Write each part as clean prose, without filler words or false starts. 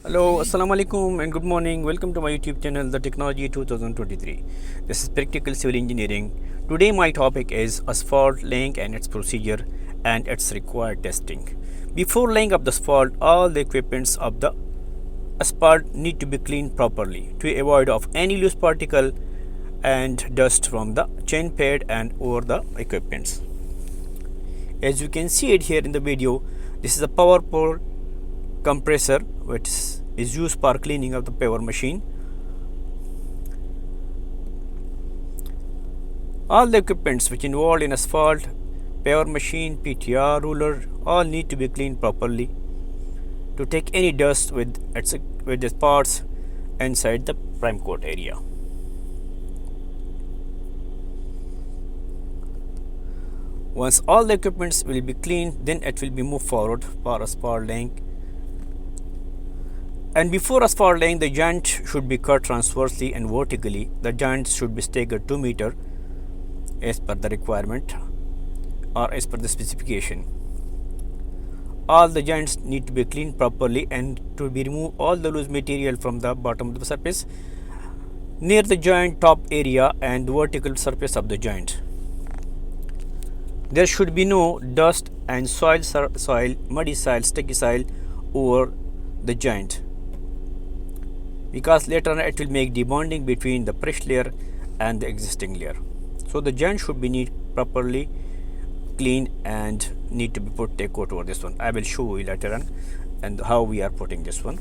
Hello, Assalamu alaikum and good morning. Welcome to my YouTube channel, The Technology 2023. This is Practical Civil Engineering. Today my topic is asphalt laying and its procedure and its required testing. Before laying up the asphalt, all the equipments of the asphalt need to be cleaned properly to avoid of any loose particle and dust from the chain pad and over the equipments. As you can see it here in the video, this is a powerful compressor which is used for cleaning of the paver machine. All the equipments which involved in asphalt, paver machine, PTR, ruler, all need to be cleaned properly to take any dust with its parts inside the prime coat area. Once all the equipments will be cleaned, then it will be moved forward for asphalt laying. And before asphalt laying, the joint should be cut transversely and vertically. The joints should be staggered 2 meters as per the requirement or as per the specification. All the joints need to be cleaned properly and to be remove all the loose material from the bottom of the surface near the joint top area and the vertical surface of the joint. There should be no dust and soil, muddy soil, sticky soil over the joint, because later on it will make debonding between the fresh layer and the existing layer. So the joint should be properly cleaned and need to be put Tack coat over this one. I will show you later on and how we are putting this one.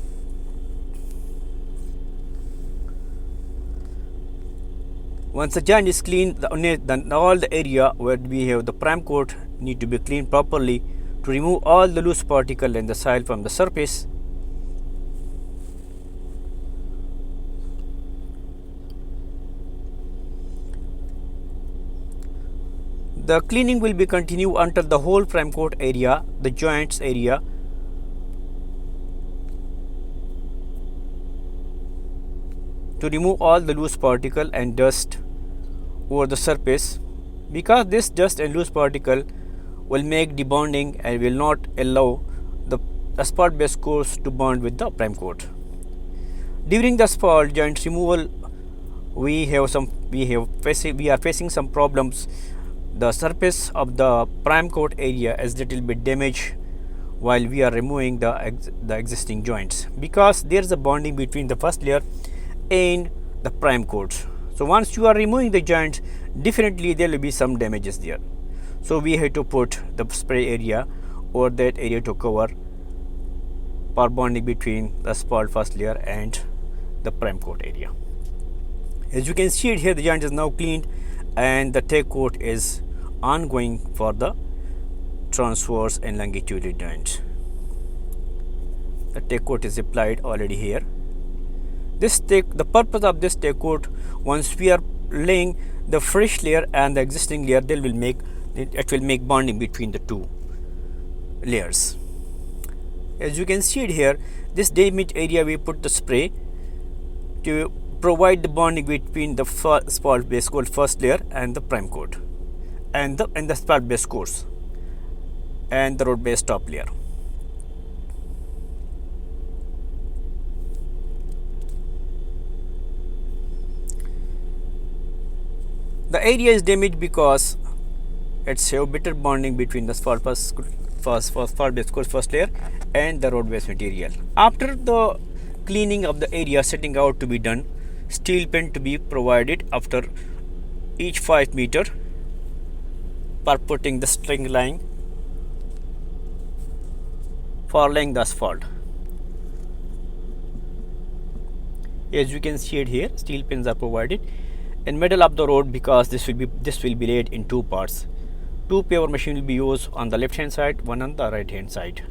Once the joint is clean, then all the area where we have the prime coat need to be cleaned properly to remove all the loose particle and the soil from the surface. The cleaning will be continued until the whole prime coat area, the joints area, to remove all the loose particle and dust over the surface, because this dust and loose particle will make debonding and will not allow the asphalt base course to bond with the prime coat. During the asphalt joint removal, we are facing some problems. The surface of the prime coat area is little bit damaged while we are removing the existing joints, because there is a bonding between the first layer and the prime coat. So once you are removing the joints, definitely there will be some damages there. So we have to put the spray area or that area to cover for bonding between the asphalt first layer and the prime coat area. As you can see it here, the joint is now cleaned and the Tack coat is ongoing for the transverse and longitudinal joints. The Tack coat is applied already here. The purpose of this Tack coat, once we are laying the fresh layer and the existing layer, it will make bonding between the two layers. As you can see it here, this damaged area we put the spray to provide the bonding between the asphalt base coat first layer and the prime coat and the asphalt base course and the road base top layer. The area is damaged because it's have better bonding between the asphalt base course first layer and the road base material. After the cleaning of the area setting out to be done, steel pen to be provided after each 5 meters for putting the string line for laying the asphalt. As you can see it here, steel pins are provided in middle of the road, because this will be laid in two parts. Two paver machine will be used on the left hand side, one on the right hand side.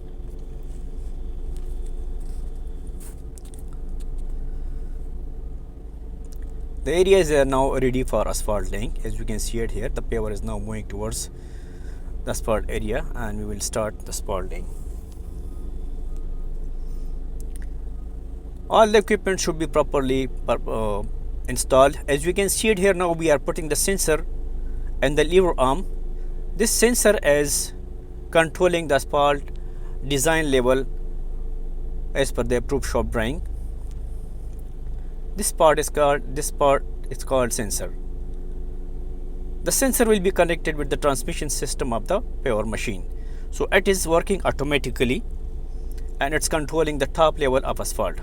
The area is now ready for asphalt laying. As you can see it here, the paver is now moving towards the asphalt area and we will start the asphalt laying. All the equipment should be properly installed. As you can see it here, now we are putting the sensor and the lever arm. This sensor is controlling the asphalt design level as per the approved shop drawing. This part is called sensor. The sensor will be connected with the transmission system of the paver machine. So it is working automatically and it's controlling the top level of asphalt.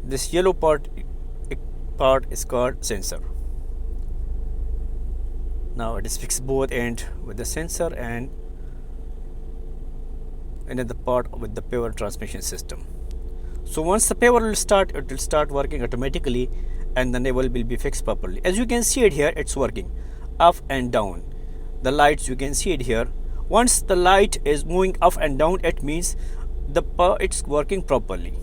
This yellow part is called sensor. Now it is fixed both end with the sensor and another part with the paver transmission system. So once the paver will start, it will start working automatically and the navel will be fixed properly. As you can see it here, it's working up and down. The lights, you can see it here. Once the light is moving up and down, it means it's working properly.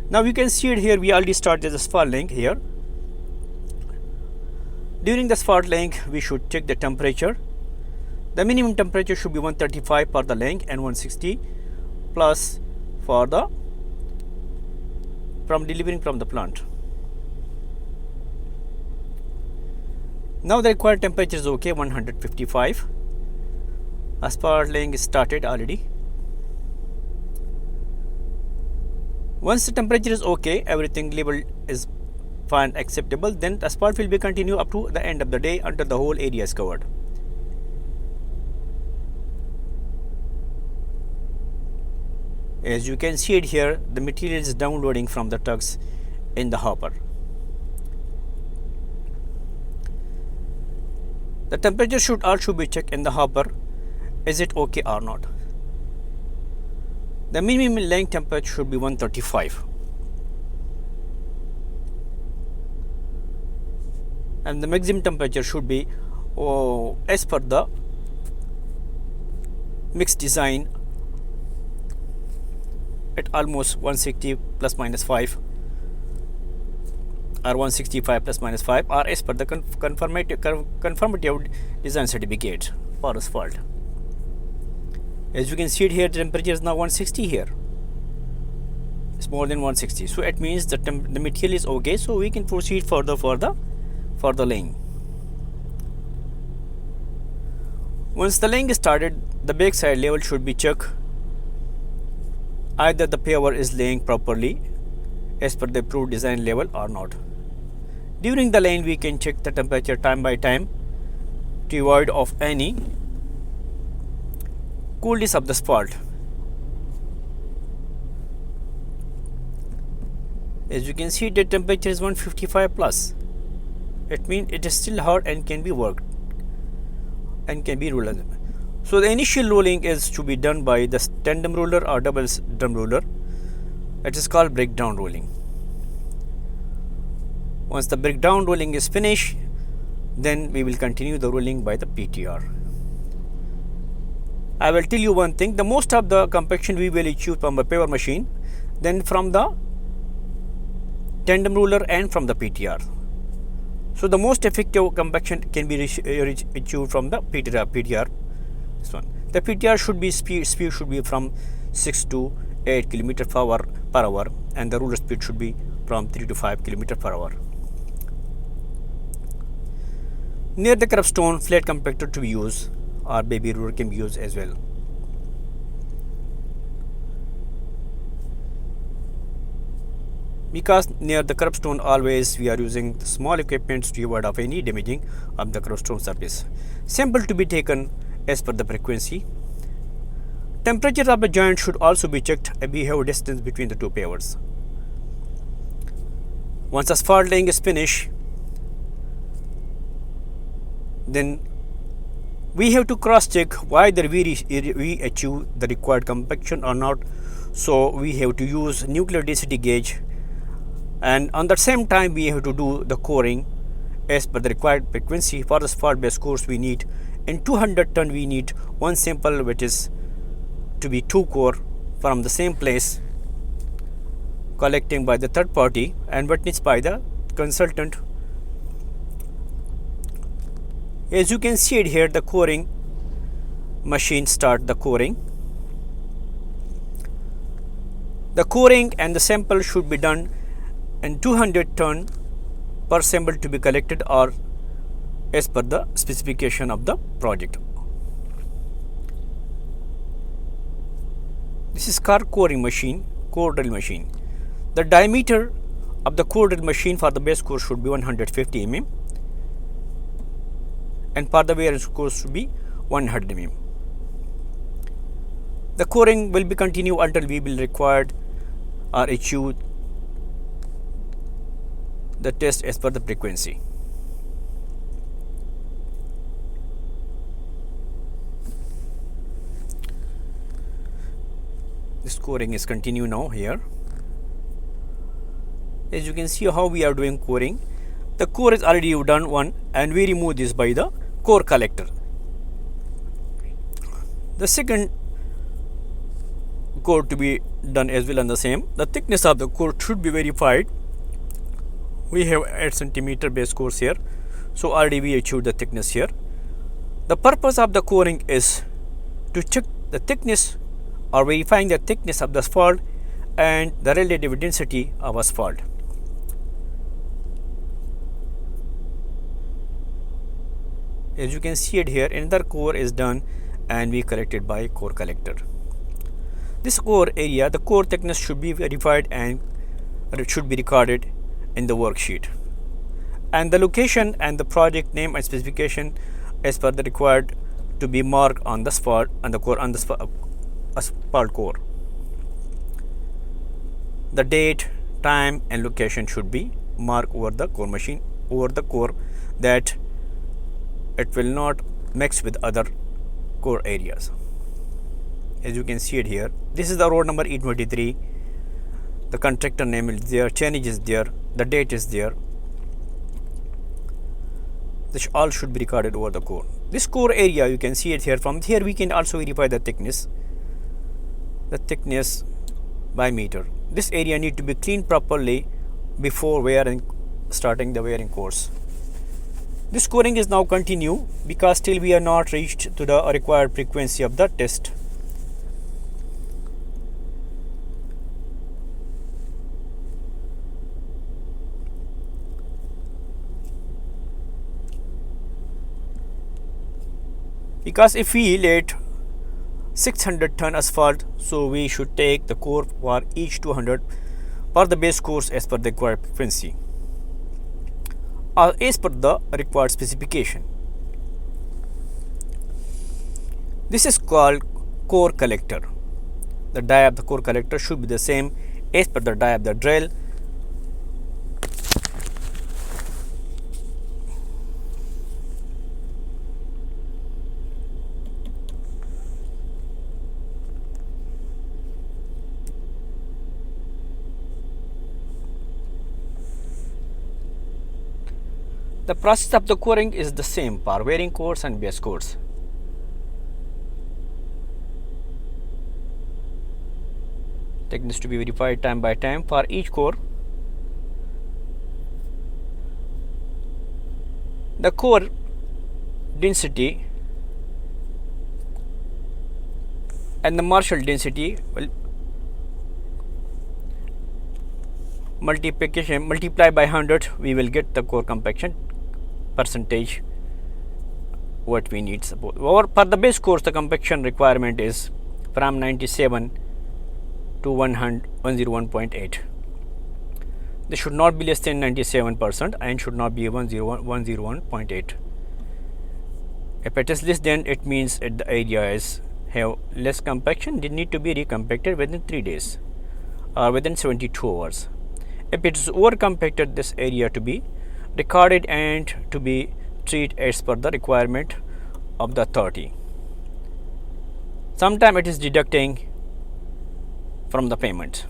Now you can see it here, we already started the asphalt laying here. During the asphalt laying, we should check the temperature. The minimum temperature should be 135 for the laying and 160 plus for the delivering from the plant. Now the required temperature is okay, 155. Asphalt laying is started already. Once the temperature is okay, everything level is fine, acceptable, then the asphalt will be continue up to the end of the day until the whole area is covered. As you can see it here, the material is downloading from the trucks in the hopper. The temperature should also be checked in the hopper. Is it okay or not? The minimum laying temperature should be 135. And the maximum temperature should be as per the mixed design at almost 160 plus minus 5 or 165 plus minus 5 or as per the conformative design certificate for asphalt. As you can see it here, the temperature is now 160 here. It's more than 160. So it means that the material is okay. So we can proceed further for the laying. Once the laying is started, the backside level should be checked. Either the paver is laying properly as per the approved design level or not. During the laying, we can check the temperature time by time to avoid of any coolness of the asphalt. As you can see, the temperature is 155 plus. It means it is still hot and can be worked and can be rolled. So the initial rolling is to be done by the tandem roller or double drum roller. It is called breakdown rolling. Once the breakdown rolling is finished, then we will continue the rolling by the PTR. I will tell you one thing, the most of the compaction we will achieve from a paver machine, then from the tandem roller and from the PTR. So the most effective compaction can be achieved from the PTR. This one. The PTR should be speed should be from 6 to 8 km per hour and the roller speed should be from 3 to 5 km per hour. Near the curb stone, flat compactor to be used or baby roller can be used as well. Because near the curb stone, always we are using the small equipment to avoid of any damaging of the curb stone surface. Sample to be taken as per the frequency. Temperature of the joint should also be checked and we have a distance between the two pavers. Once asphalt laying is finished, then we have to cross check whether we achieve the required compaction or not. So we have to use nuclear density gauge, and on the same time we have to do the coring as per the required frequency. For the asphalt base course, we need in 200 ton we need one sample, which is to be 2 core from the same place, collecting by the third party and witnessed by the consultant. As you can see it here, the coring machine start the coring. The coring and the sample should be done in 200 ton per sample to be collected or as per the specification of the project. This is car coring machine, core drill machine. The diameter of the core drill machine for the base core should be 150 mm and for the variance core should be 100 mm. The coring will be continued until we will required or achieve the test as per the frequency. This coring is continue now here. As you can see how we are doing coring. The core is already done one and we remove this by the core collector. The second core to be done as well on the same. The thickness of the core should be verified. We have 8 cm base course here, so already we achieved the thickness here. The purpose of the coring is to check the thickness or verifying the thickness of the asphalt and the relative density of asphalt. As you can see it here, another core is done and we collected by core collector. This core area, the core thickness should be verified and it should be recorded in the worksheet, and the location and the project name and specification as per the required to be marked on the asphalt and the core on the asphalt core. The date, time and location should be marked over the core machine, over the core, that it will not mix with other core areas. As you can see it here, this is the road number E23. The contractor name is there, chainage is there, the date is there. This all should be recorded over the core. This core area, you can see it here. From here we can also verify the thickness by meter. This area need to be cleaned properly before starting the wearing course. This coring is now continue because still we are not reached to the required frequency of the test. Because if we let 600 ton asphalt, so we should take the core for each 200 for the base course as per the required frequency or as per the required specification. This is called core collector. The die of the core collector should be the same as per the die of the drill. The process of the coring is the same for wearing course and base course. Thickness to be verified time by time for each core. The core density and the Marshall density will multiply by 100, we will get the core compaction percentage what we need. Or for the base course, the compaction requirement is from 97 to 101.8. This should not be less than 97% and should not be 101.8. If it is less, then it means that the area have less compaction. They need to be recompacted within 3 days or within 72 hours. If it is over compacted, this area to be recorded and to be treated as per the requirement of the authority. Sometimes it is deducting from the payment.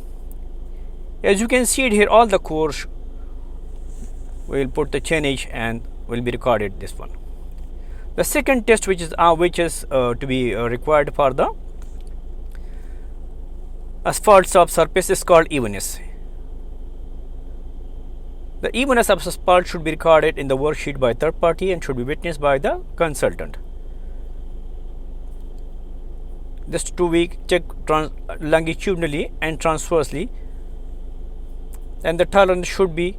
As you can see it here, all the cores we will put the chainage and will be recorded this one. The second test which is to be required for the asphalt soft surface is called evenness. The evenness of asphalt should be recorded in the worksheet by third party and should be witnessed by the consultant. This 2 week check longitudinally and transversely, and the tolerance should be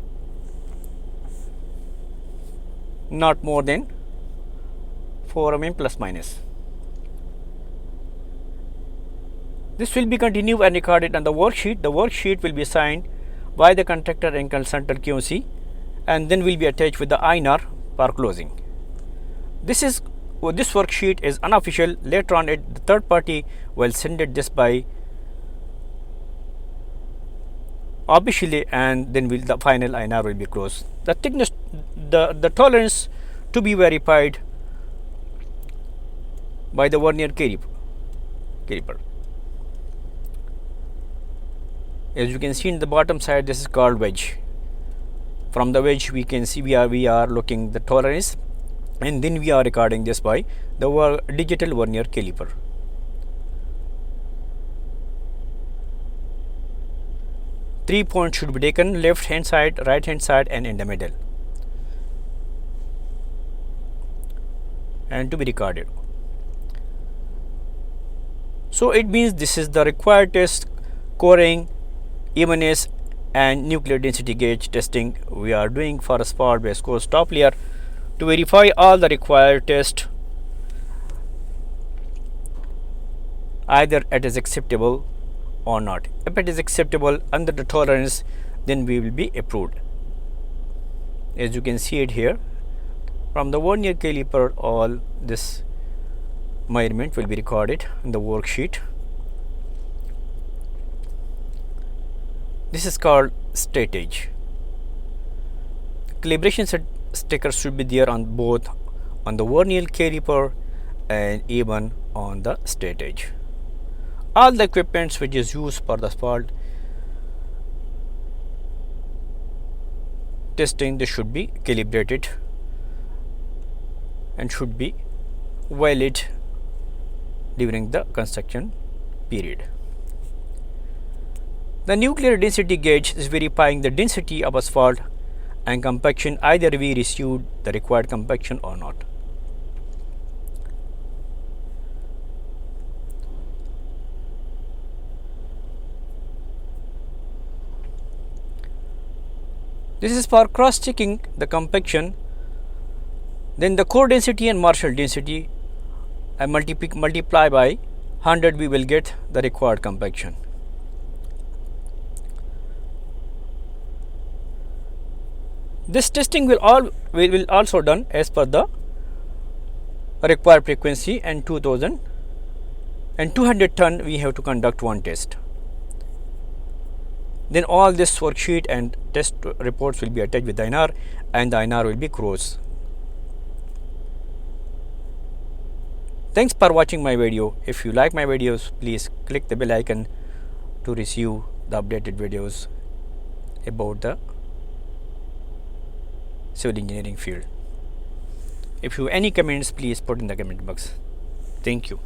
not more than 4 mm plus minus. This will be continued and recorded on the worksheet. The worksheet will be signed by the contractor and consultant QC and then will be attached with the INR for closing. This worksheet is unofficial. Later on, the third party will send it this by officially, and then the final INR will be closed. The thickness, the tolerance to be verified by the vernier caliper. As you can see in the bottom side, this is called wedge. From the wedge, we can see we are looking the tolerance, and then we are recording this by the digital vernier caliper. Three points should be taken: left hand side, right hand side, and in the middle, and to be recorded. So it means this is the required test: coring, evenness, and nuclear density gauge testing we are doing for asphalt base course top layer to verify all the required tests, either it is acceptable or not. If it is acceptable under the tolerance, then we will be approved. As you can see it here, from the vernier caliper, all this measurement will be recorded in the worksheet. This is called statage. Calibration stickers should be there on both on the vernier caliper and even on the statage. All the equipments which is used for the asphalt testing, they should be calibrated and should be valid during the construction period. The nuclear density gauge is verifying the density of asphalt and compaction, either we received the required compaction or not. This is for cross checking the compaction. Then the core density and Marshall density, and multiply by 100, we will get the required compaction. This testing will also done as per the required frequency, and 2000 and 200 ton we have to conduct one test. Then all this worksheet and test reports will be attached with the INR, and the INR will be crossed. Thanks for watching my video. If you like my videos, please click the bell icon to receive the updated videos about the civil engineering field. If you have any comments, please put in the comment box. Thank you.